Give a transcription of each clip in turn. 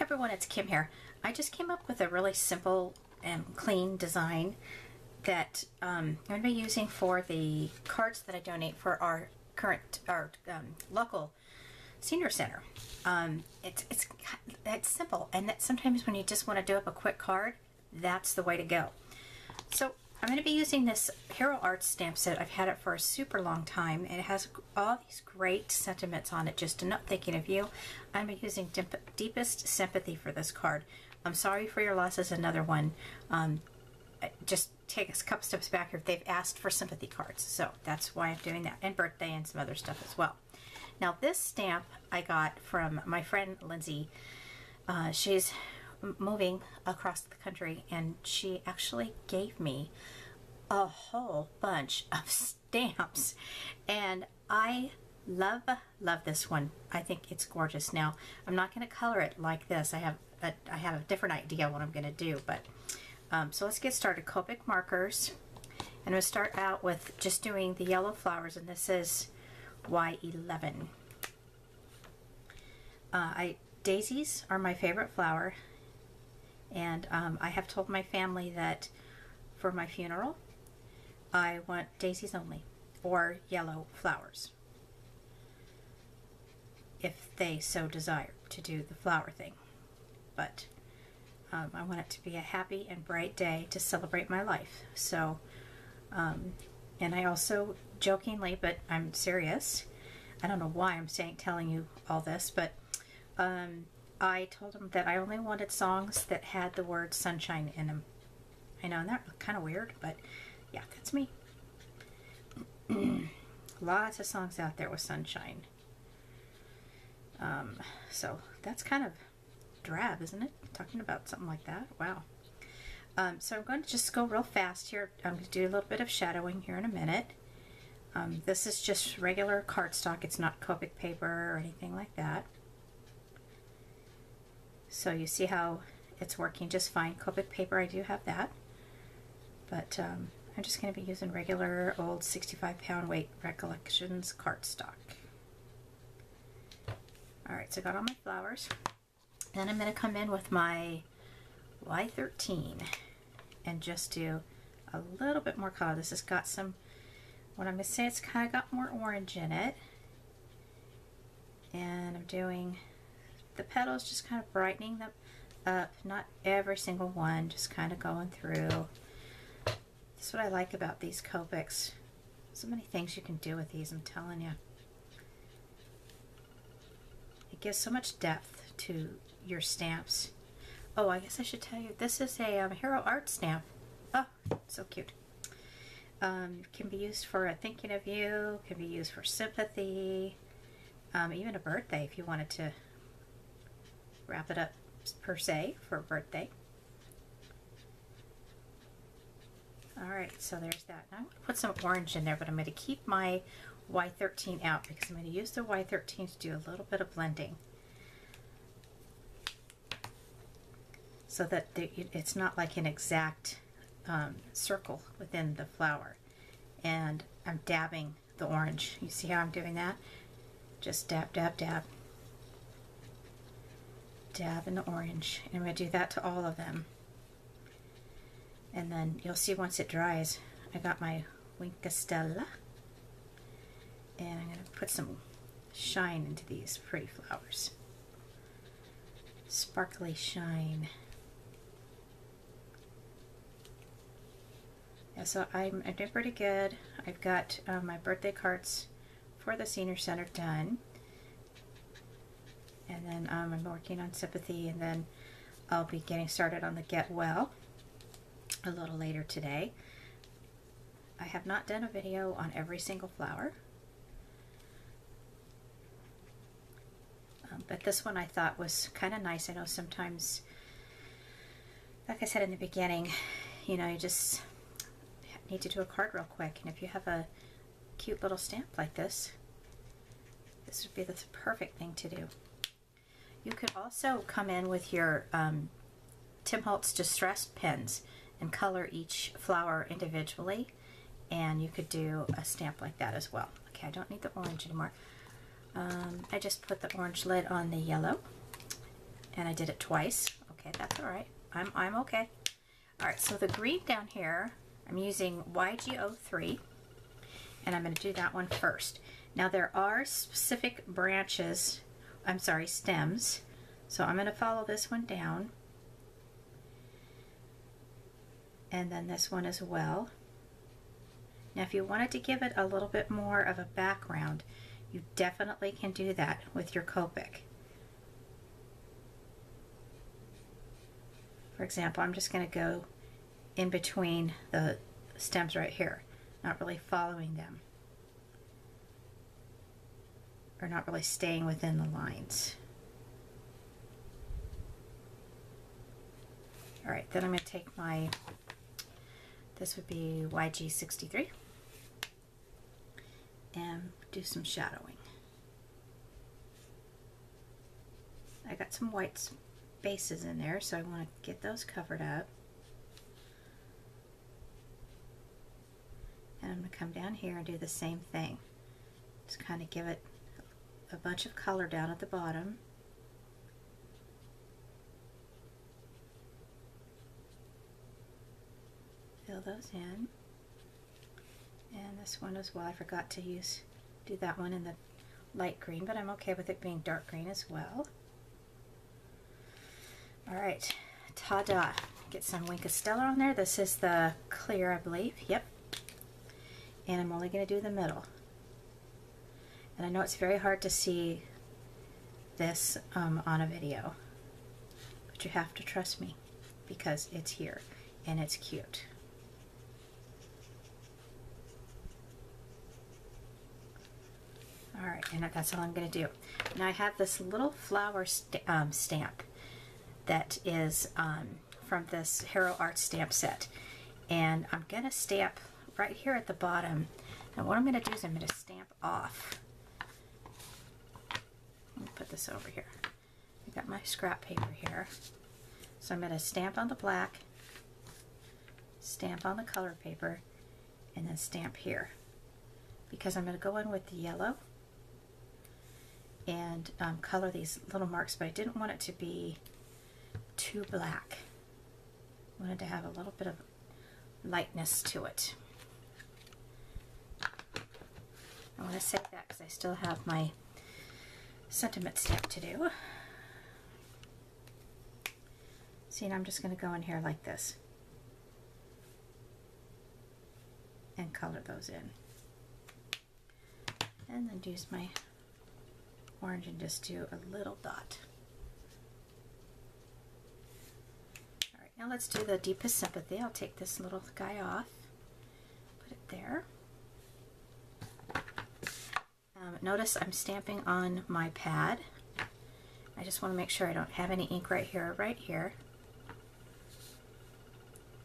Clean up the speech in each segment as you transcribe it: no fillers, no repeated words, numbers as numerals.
everyone, it's Kim here. I just came up with a really simple and clean design that I'm going to be using for the cards that I donate for our local senior center. It's simple, and that sometimes when you just want to do up a quick card, that's the way to go. So I'm going to be using this Hero Arts stamp set. I've had it for a super long time, and it has all these great sentiments on it. Just enough thinking of you. I'm using Deepest Sympathy for this card. I'm sorry for your loss is another one. Just take a couple steps back here. They've asked for sympathy cards, so that's why I'm doing that, and birthday and some other stuff as well. Now this stamp I got from my friend Lindsay. She's moving across the country, and she actually gave me a whole bunch of stamps, and I love this one. I think it's gorgeous. Now I'm not going to color it like this. I have a different idea what I'm going to do, but so let's get started. Copic markers, and I'm going to start out with just doing the yellow flowers, and this is Y11. Daisies are my favorite flower, and I have told my family that for my funeral I want daisies only, or yellow flowers, if they so desire to do the flower thing. But I want it to be a happy and bright day to celebrate my life. So, and I also jokingly, but I'm serious, I don't know why I'm telling you all this, but I told them that I only wanted songs that had the word sunshine in them. I know, and that kind of weird, but yeah, that's me. Lots of songs out there with sunshine. So that's kind of drab, isn't it? Talking about something like that. Wow. So I'm going to just go real fast here. I'm going to do a little bit of shadowing here in a minute. This is just regular cardstock. It's not Copic paper or anything like that. So you see how it's working just fine. Copic paper, I do have that. But I'm just going to be using regular old 65-pound weight Recollections cardstock. Alright, so I got all my flowers. Then I'm going to come in with my Y13 and just do a little bit more color. This has got some, what I'm going to say, it's kind of got more orange in it. And I'm doing the petals, just kind of brightening them up. Not every single one, just kind of going through. That's what I like about these Copics. So many things you can do with these, I'm telling you. It gives so much depth to your stamps. Oh, I guess I should tell you, this is a Hero Art stamp. Oh, so cute. Can be used for a thinking of you, can be used for sympathy, even a birthday if you wanted to wrap it up per se for a birthday. Alright, so there's that. Now I'm going to put some orange in there, but I'm going to keep my Y13 out because I'm going to use the Y13 to do a little bit of blending, so that it's not like an exact circle within the flower. And I'm dabbing the orange. You see how I'm doing that? Just dab, dab, dab. Dab in the orange. And I'm going to do that to all of them. And then you'll see once it dries, I got my Winkastella. And I'm going to put some shine into these pretty flowers. Sparkly shine. Yeah, so I'm doing pretty good. I've got my birthday cards for the senior center done. And then I'm working on sympathy, and then I'll be getting started on the Get Well a little later today. I have not done a video on every single flower. But this one I thought was kind of nice. I know sometimes, like I said in the beginning, you know, you just need to do a card real quick, and if you have a cute little stamp like this, this would be the perfect thing to do. You could also come in with your Tim Holtz distressed pens and color each flower individually, and you could do a stamp like that as well. Okay, I don't need the orange anymore. I just put the orange lid on the yellow, and I did it twice. Okay, that's all right. I'm okay. All right, so the green down here, I'm using YG03, and I'm going to do that one first. Now there are specific branches, I'm sorry, stems, so I'm going to follow this one down, and then this one as well. Now if you wanted to give it a little bit more of a background, you definitely can do that with your Copic. For example, I'm just going to go in between the stems right here, not really following them, or not really staying within the lines. All right, then I'm going to take my, this would be YG63, and do some shadowing. I got some white spaces in there, so I want to get those covered up. And I'm going to come down here and do the same thing. Just kind of give it a bunch of color down at the bottom. Fill those in. And this one as well, I forgot to do that one in the light green, but I'm okay with it being dark green as well. All right, ta-da. Get some Wink of Stellar on there. This is the clear, I believe. Yep. And I'm only going to do the middle. And I know it's very hard to see this on a video, but you have to trust me because it's here and it's cute. All right, and that's all I'm going to do. Now I have this little flower stamp that is from this Hero Art stamp set, and I'm going to stamp right here at the bottom. And what I'm going to do is I'm going to stamp off. Let me put this over here. I've got my scrap paper here. So I'm going to stamp on the black, stamp on the colored paper, and then stamp here. Because I'm going to go in with the yellow and color these little marks, but I didn't want it to be too black. I wanted to have a little bit of lightness to it. I want to save that because I still have my sentiment stamp to do. See, and I'm just going to go in here like this and color those in. And then use my orange and just do a little dot. Alright, now let's do the deepest sympathy. I'll take this little guy off, put it there. Notice I'm stamping on my pad. I just want to make sure I don't have any ink right here or right here.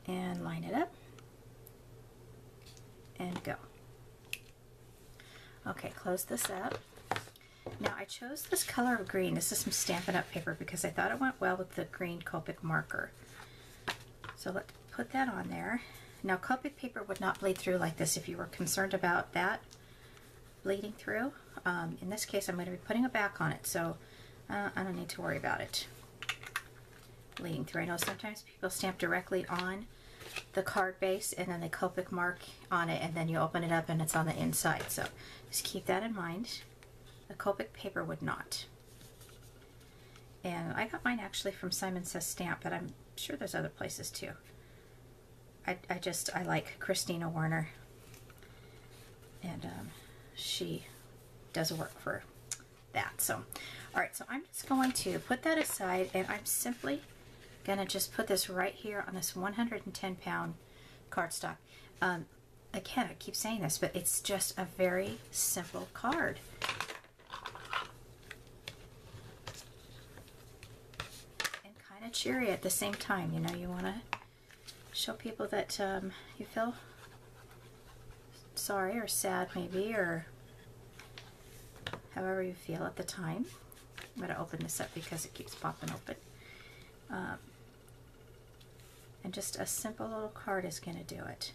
And line it up. And go. Okay, close this up. Now I chose this color of green. This is some Stampin' Up! Paper because I thought it went well with the green Copic marker. So let's put that on there. Now Copic paper would not bleed through like this if you were concerned about that bleeding through. In this case I'm going to be putting a back on it, so I don't need to worry about it bleeding through. I know sometimes people stamp directly on the card base and then they Copic mark on it and then you open it up and it's on the inside, so just keep that in mind. The Copic paper would not. And I got mine actually from Simon Says Stamp, but I'm sure there's other places too. I like Christina Werner, and she does work for that. So, all right, so I'm just going to put that aside, and I'm simply gonna just put this right here on this 110-pound cardstock. Again, I keep saying this, but it's just a very simple card. And kind of cheery at the same time. You know, you want to show people that you feel sorry or sad maybe, or however you feel at the time. I'm going to open this up because it keeps popping open. And just a simple little card is going to do it.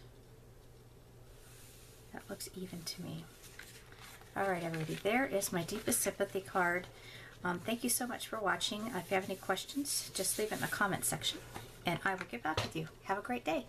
That looks even to me. Alright everybody, there is my Deepest Sympathy card. Thank you so much for watching. If you have any questions, just leave it in the comment section, and I will get back with you. Have a great day.